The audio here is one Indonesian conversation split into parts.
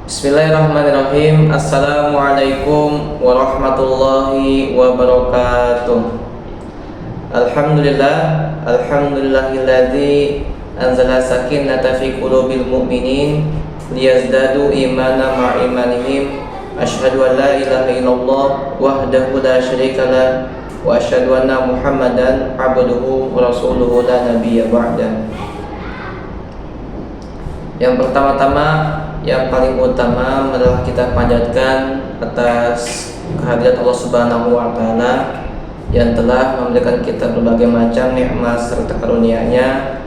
Bismillahirrahmanirrahim. Assalamualaikum warahmatullahi wabarakatuh. Alhamdulillah, alhamdulillahilladzi anzala sakinata fi qulubil mu'minin liyazdadu imana ma'imanihim. Asyhadu an la ilaha illallah wahdahu la syarikalah wa asyhadu anna Muhammadan abduhu wa rasuluhu la nabiyya ba'da. Yang pertama-tama, yang paling utama adalah kita panjatkan atas kehadirat Allah Subhanahu wa taala yang telah memberikan kita berbagai macam nikmat serta karunia-Nya,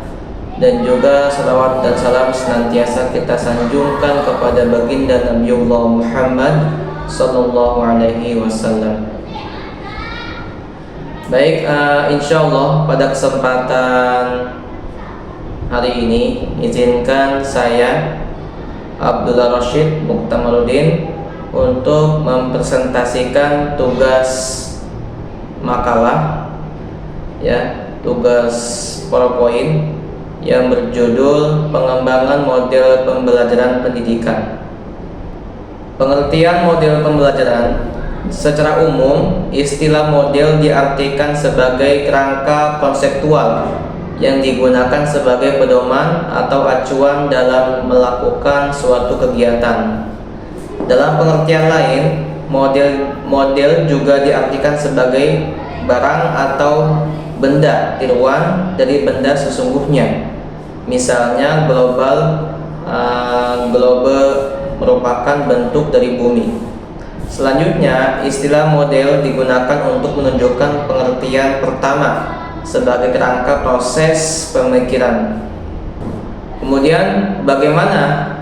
dan juga salawat dan salam senantiasa kita sanjungkan kepada baginda Nabiullah Muhammad sallallahu alaihi wasallam. Baik, insyaallah pada kesempatan hari ini izinkan saya Abdullah Rashid Muktamaruddin untuk mempresentasikan tugas makalah, tugas PowerPoint yang berjudul pengembangan model pembelajaran pendidikan. Pengertian model pembelajaran: secara umum, istilah model diartikan sebagai kerangka konseptual yang digunakan sebagai pedoman atau acuan dalam melakukan suatu kegiatan. Dalam pengertian lain, model juga diartikan sebagai barang atau benda tiruan dari benda sesungguhnya. Misalnya globe merupakan bentuk dari bumi. Selanjutnya, istilah model digunakan untuk menunjukkan pengertian pertama sebagai kerangka proses pemikiran. Kemudian bagaimana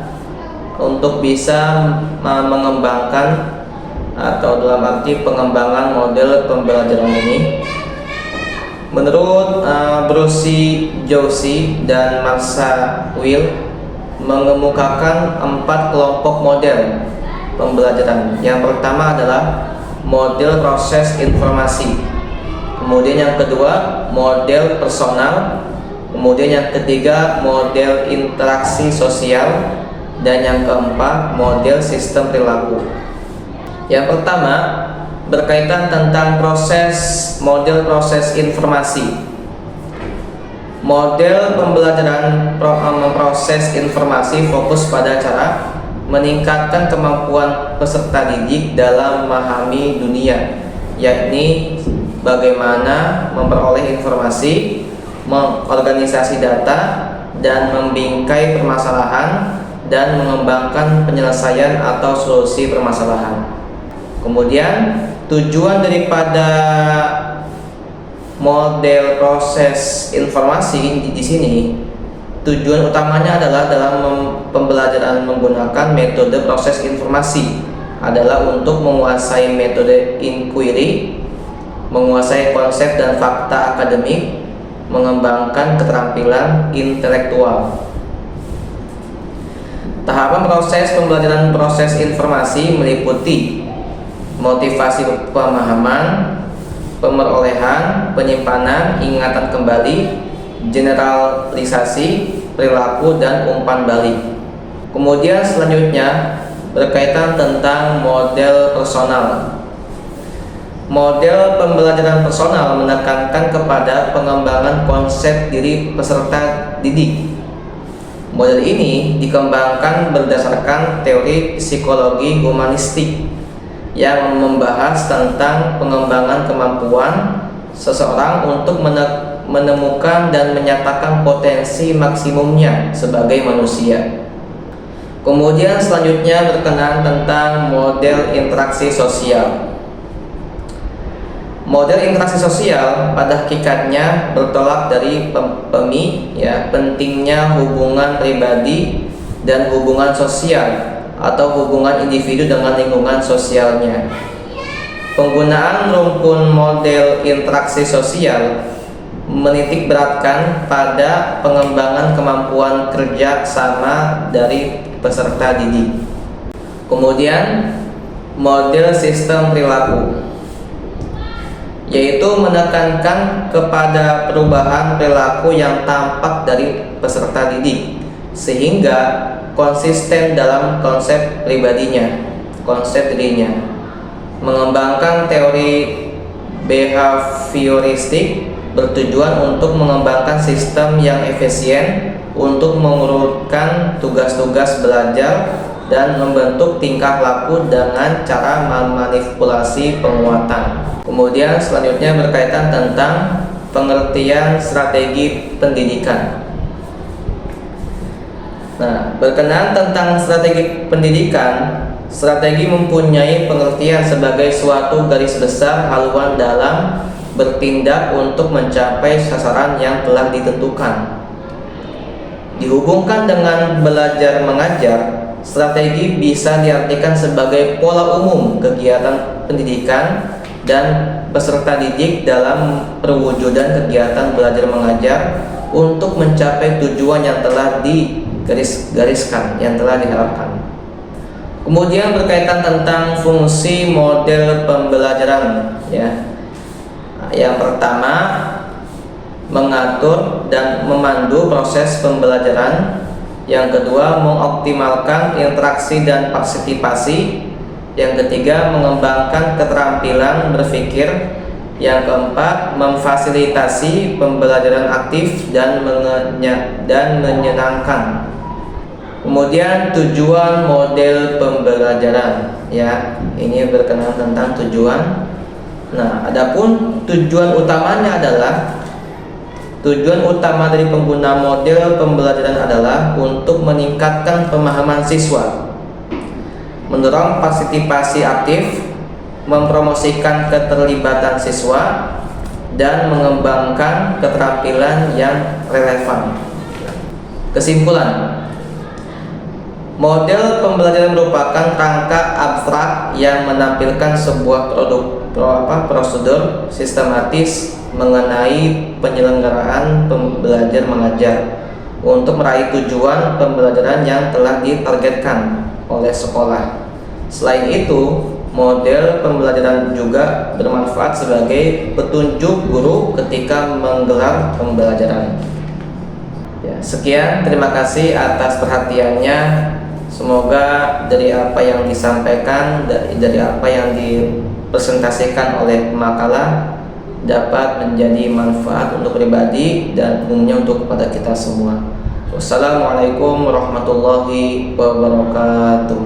untuk bisa mengembangkan atau dalam arti pengembangan model pembelajaran ini? Menurut Bruce Joshi dan Marsha Will mengemukakan 4 kelompok model pembelajaran. Yang pertama adalah model proses informasi. Kemudian yang kedua, model personal. Kemudian yang ketiga, model interaksi sosial. Dan yang keempat, model sistem perilaku. Yang pertama berkaitan tentang model proses informasi. Model pembelajaran proses informasi fokus pada cara meningkatkan kemampuan peserta didik dalam memahami dunia, yakni bagaimana memperoleh informasi, mengorganisasi data, dan membingkai permasalahan dan mengembangkan penyelesaian atau solusi permasalahan. Kemudian tujuan daripada model proses informasi di sini, tujuan utamanya adalah dalam pembelajaran menggunakan metode proses informasi adalah untuk menguasai metode inquiry, menguasai konsep dan fakta akademik, mengembangkan keterampilan intelektual. Tahapan proses pembelajaran proses informasi meliputi motivasi pemahaman, pemerolehan, penyimpanan, ingatan kembali, generalisasi, perilaku, dan umpan balik. Kemudian selanjutnya berkaitan tentang model personal. Model pembelajaran personal menekankan kepada pengembangan konsep diri peserta didik. Model ini dikembangkan berdasarkan teori psikologi humanistik yang membahas tentang pengembangan kemampuan seseorang untuk menemukan dan menyatakan potensi maksimumnya sebagai manusia. Kemudian selanjutnya berkenaan tentang model interaksi sosial. Model interaksi sosial pada hakikatnya bertolak dari pentingnya hubungan pribadi dan hubungan sosial atau hubungan individu dengan lingkungan sosialnya. Penggunaan rumpun model interaksi sosial menitik beratkan pada pengembangan kemampuan kerja sama dari peserta didik. Kemudian model sistem perilaku, yaitu menekankan kepada perubahan perilaku yang tampak dari peserta didik, sehingga konsisten dalam konsep pribadinya, konsep dirinya, mengembangkan teori behavioristik bertujuan untuk mengembangkan sistem yang efisien untuk mengurutkan tugas-tugas belajar dan membentuk tingkah laku dengan cara memanipulasi penguatan. Kemudian selanjutnya berkaitan tentang pengertian strategi pendidikan. Nah, berkenaan tentang strategi pendidikan, strategi mempunyai pengertian sebagai suatu garis besar haluan dalam bertindak untuk mencapai sasaran yang telah ditentukan. Dihubungkan dengan belajar mengajar, strategi bisa diartikan sebagai pola umum kegiatan pendidikan dan peserta didik dalam perwujudan kegiatan belajar mengajar untuk mencapai tujuan yang telah digariskan, yang telah diharapkan. Kemudian berkaitan tentang fungsi model pembelajaran, ya. Yang pertama, mengatur dan memandu proses pembelajaran. Yang kedua, mengoptimalkan interaksi dan partisipasi. Yang ketiga, mengembangkan keterampilan berpikir. Yang keempat, memfasilitasi pembelajaran aktif dan menyenangkan. Kemudian tujuan model pembelajaran, ya, ini berkenaan tentang tujuan. Nah, adapun tujuan utamanya adalah tujuan utama dari pengguna model pembelajaran adalah untuk meningkatkan pemahaman siswa, mendorong partisipasi aktif, mempromosikan keterlibatan siswa, dan mengembangkan keterampilan yang relevan. Kesimpulan, model pembelajaran merupakan rangka abstrak yang menampilkan sebuah prosedur sistematis mengenai penyelenggaraan pembelajar mengajar untuk meraih tujuan pembelajaran yang telah ditargetkan oleh sekolah. Selain itu, model pembelajaran juga bermanfaat sebagai petunjuk guru ketika menggelar pembelajaran. Ya, sekian, terima kasih atas perhatiannya. Semoga dari apa yang disampaikan, dari apa yang dipresentasikan oleh makalah dapat menjadi manfaat untuk pribadi dan umumnya untuk kepada kita semua. Wassalamualaikum warahmatullahi wabarakatuh.